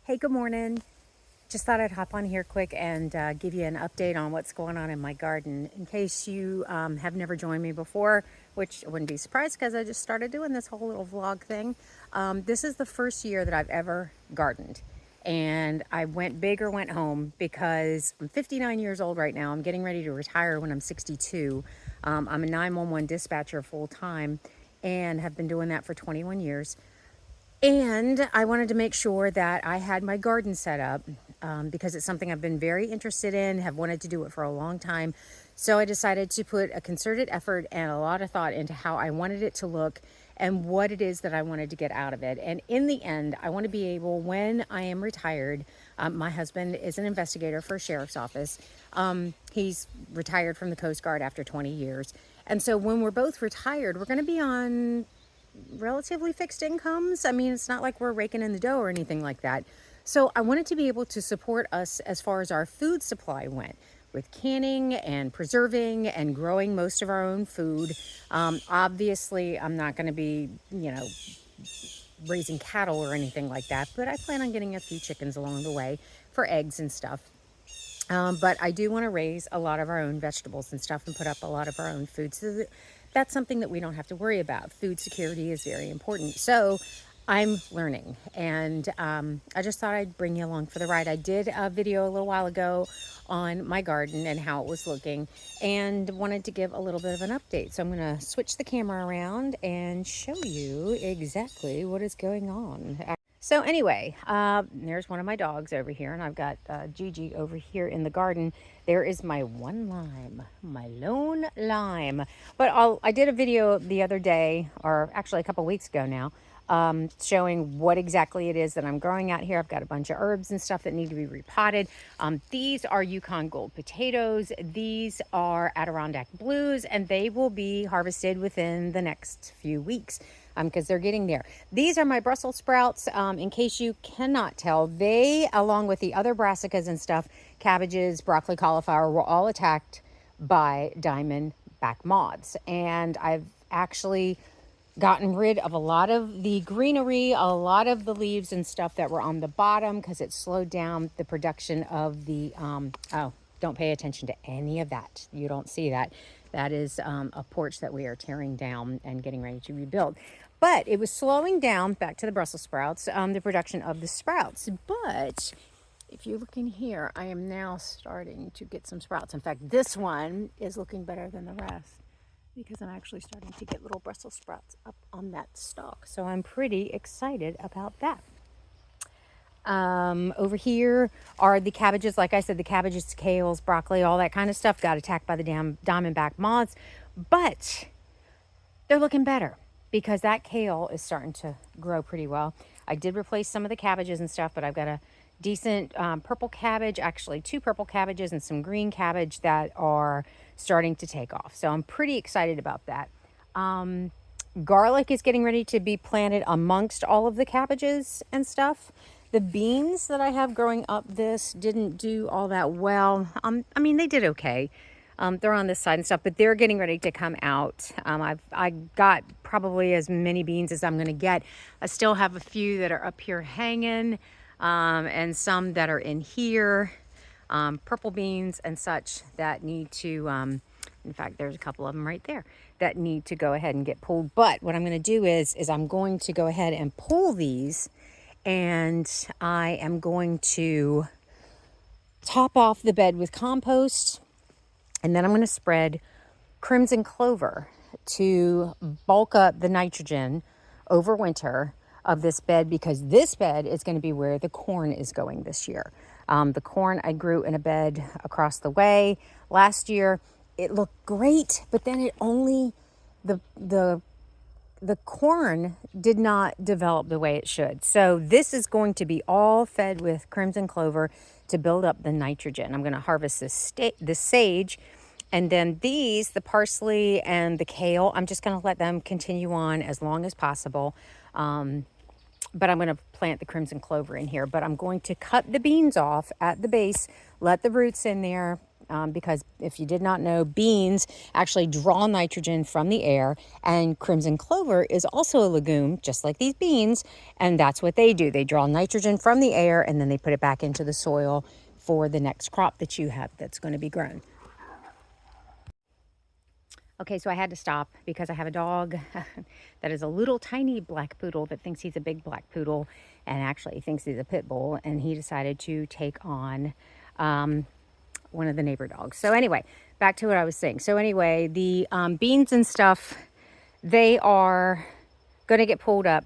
Hey, good morning. Just thought I'd hop on here quick and give you an update on what's going on in my garden. In case you have never joined me before, which I wouldn't be surprised because I just started doing this whole little vlog thing. This is the first year that I've ever gardened. And I went big or went home because I'm 59 years old right now. I'm getting ready to retire when I'm 62. I'm a 911 dispatcher full time and have been doing that for 21 years. And I wanted to make sure that I had my garden set up because it's something I've been very interested in, have wanted to do it for a long time. So I decided to put a concerted effort and a lot of thought into how I wanted it to look and what it is that I wanted to get out of it. And in the end, I want to be able, when I am retired, my husband is an investigator for a sheriff's office. He's retired from the Coast Guard after 20 years. And so when we're both retired, we're going to be on relatively fixed incomes. I mean, it's not like we're raking in the dough or anything like that. So I wanted to be able to support us as far as our food supply went, with canning and preserving and growing most of our own food. Obviously, I'm not going to be, raising cattle or anything like that, but I plan on getting a few chickens along the way for eggs and stuff. But I do want to raise a lot of our own vegetables and stuff and put up a lot of our own food. So that's something that we don't have to worry about. Food security is very important. So I'm learning, and I just thought I'd bring you along for the ride. I did a video a little while ago on my garden and how it was looking, and wanted to give a little bit of an update. So I'm going to switch the camera around and show you exactly what is going on. So anyway, there's one of my dogs over here, and I've got Gigi over here in the garden. There is my one lime, my lone lime. But I did a video the other day, or actually a couple weeks ago now, showing what exactly it is that I'm growing out here. I've got a bunch of herbs and stuff that need to be repotted. These are Yukon Gold potatoes. These are Adirondack Blues, and they will be harvested within the next few weeks because they're getting there. These are my Brussels sprouts. In case you cannot tell, they, along with the other brassicas and stuff, cabbages, broccoli, cauliflower, were all attacked by diamondback moths. And I've actually gotten rid of a lot of the greenery, a lot of the leaves and stuff that were on the bottom because it slowed down the production of the, don't pay attention to any of that. You don't see that. That is a porch that we are tearing down and getting ready to rebuild. But it was slowing down, back to the Brussels sprouts, the production of the sprouts. But if you look in here, I am now starting to get some sprouts. In fact, this one is looking better than the rest because I'm actually starting to get little Brussels sprouts up on that stalk. So I'm pretty excited about that. Over here are the cabbages. Like I said, the cabbages, kales, broccoli, all that kind of stuff got attacked by the diamondback moths. But they're looking better because that kale is starting to grow pretty well. I did replace some of the cabbages and stuff, but I've got a decent purple cabbage, actually 2 purple cabbages and some green cabbage that are starting to take off. So I'm pretty excited about that. Garlic is getting ready to be planted amongst all of the cabbages and stuff. The beans that I have growing up this didn't do all that well. I mean, they did okay. They're on this side and stuff, but they're getting ready to come out. I got probably as many beans as I'm going to get. I still have a few that are up here hanging, and some that are in here. Purple beans and such that need to, in fact, there's a couple of them right there that need to go ahead and get pulled. But what I'm going to do is I'm going to go ahead and pull these, and I am going to top off the bed with compost. And then I'm going to spread crimson clover to bulk up the nitrogen over winter of this bed, because this bed is going to be where the corn is going this year. The corn I grew in a bed across the way last year. It looked great, but then it only, the corn did not develop the way it should. So this is going to be all fed with crimson clover to build up the nitrogen. I'm going to harvest this sage, and then these, the parsley and the kale, I'm just going to let them continue on as long as possible. But I'm going to plant the crimson clover in here. But I'm going to cut the beans off at the base, let the roots in there, because if you did not know, beans actually draw nitrogen from the air, and crimson clover is also a legume, just like these beans, and that's what they do. They draw nitrogen from the air, and then they put it back into the soil for the next crop that you have that's going to be grown. Okay, so I had to stop because I have a dog that is a little tiny black poodle that thinks he's a big black poodle and actually thinks he's a pit bull, and he decided to take on one of the neighbor dogs. So anyway, back to what I was saying. So anyway, the beans and stuff, they are going to get pulled up,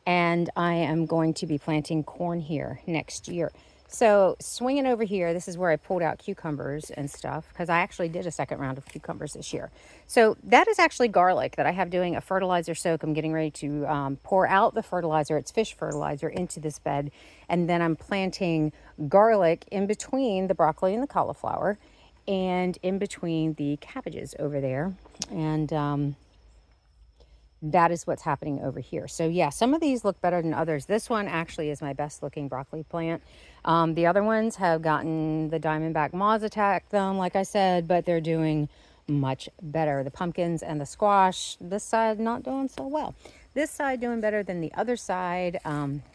and I am going to be planting corn here next year. So swinging over here, this is where I pulled out cucumbers and stuff, because I actually did a second round of cucumbers this year. So that is actually garlic that I have doing a fertilizer soak. I'm getting ready to pour out the fertilizer, it's fish fertilizer, into this bed. And then I'm planting garlic in between the broccoli and the cauliflower, and in between the cabbages over there. And that is what's happening over here. So yeah, some of these look better than others. This one actually is my best looking broccoli plant. The other ones have gotten the diamondback moths attack them, like I said, but they're doing much better. The pumpkins and the squash, this side not doing so well. This side doing better than the other side.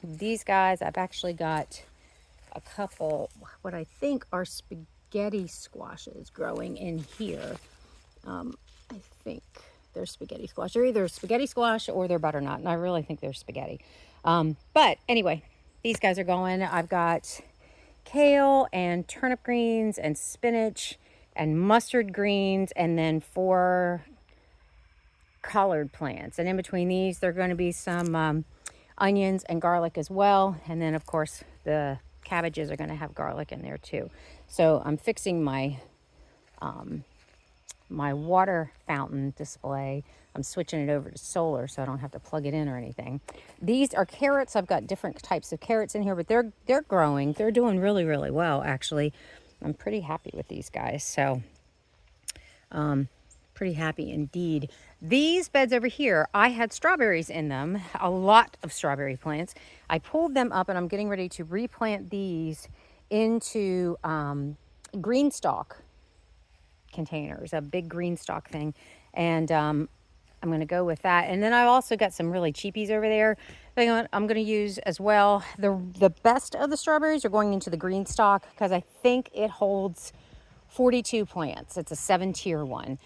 These guys, I've actually got a couple, what I think are spaghetti squashes growing in here. I think they're spaghetti squash. They're either spaghetti squash or they're butternut, and I really think they're spaghetti. But anyway, these guys are going. I've got kale and turnip greens and spinach and mustard greens, and then 4 collard plants. And in between these, there are going to be some onions and garlic as well. And then, of course, the cabbages are going to have garlic in there too. So I'm fixing my my water fountain display. I'm switching it over to solar so I don't have to plug it in or anything. These are carrots. I've got different types of carrots in here, but they're growing. They're doing really, really well, actually. I'm pretty happy with these guys. So pretty happy indeed. These beds over here, I had strawberries in them, a lot of strawberry plants. I pulled them up, and I'm getting ready to replant these into green stalk containers, a big green stalk thing. And I'm going to go with that. And then I've also got some really cheapies over there that I'm going to use as well. The best of the strawberries are going into the green stalk because I think it holds 42 plants. It's a 7-tier one.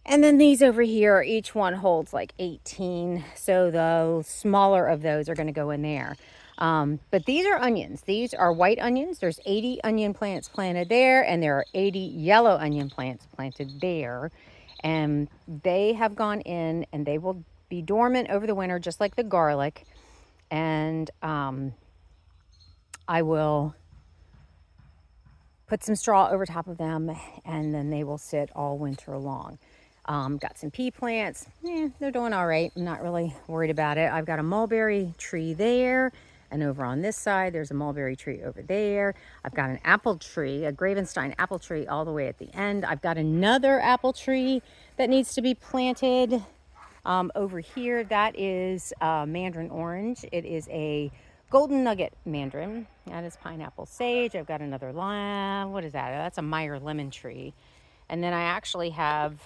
And then these over here, each one holds like 18. So the smaller of those are going to go in there. But these are onions. These are white onions. There's 80 onion plants planted there, and there are 80 yellow onion plants planted there. And they have gone in, and they will be dormant over the winter, just like the garlic. And I will put some straw over top of them, and then they will sit all winter long. Got some pea plants. They're doing all right. I'm not really worried about it. I've got a mulberry tree there. And over on this side, there's a mulberry tree over there. I've got an apple tree, a Gravenstein apple tree all the way at the end. I've got another apple tree that needs to be planted over here. That is mandarin orange. It is a golden nugget mandarin. That is pineapple sage. I've got another lime. What is that? That's a Meyer lemon tree. And then I actually have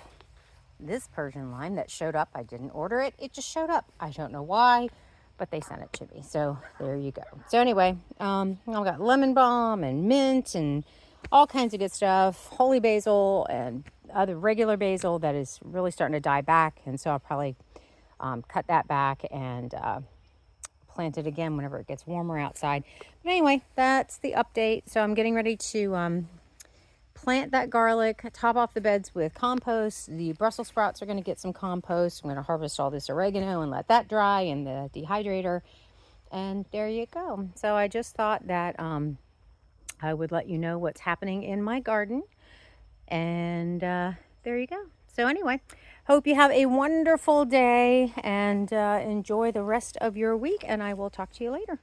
this Persian lime that showed up. I didn't order it. It just showed up. I don't know why, but they sent it to me. So there you go. So anyway, I've got lemon balm and mint and all kinds of good stuff. Holy basil and other regular basil that is really starting to die back. And so I'll probably cut that back and plant it again whenever it gets warmer outside. But anyway, that's the update. So I'm getting ready to plant that garlic, top off the beds with compost. The Brussels sprouts are going to get some compost. I'm going to harvest all this oregano and let that dry in the dehydrator. And there you go. So I just thought that I would let you know what's happening in my garden. And there you go. So anyway, hope you have a wonderful day and enjoy the rest of your week. And I will talk to you later.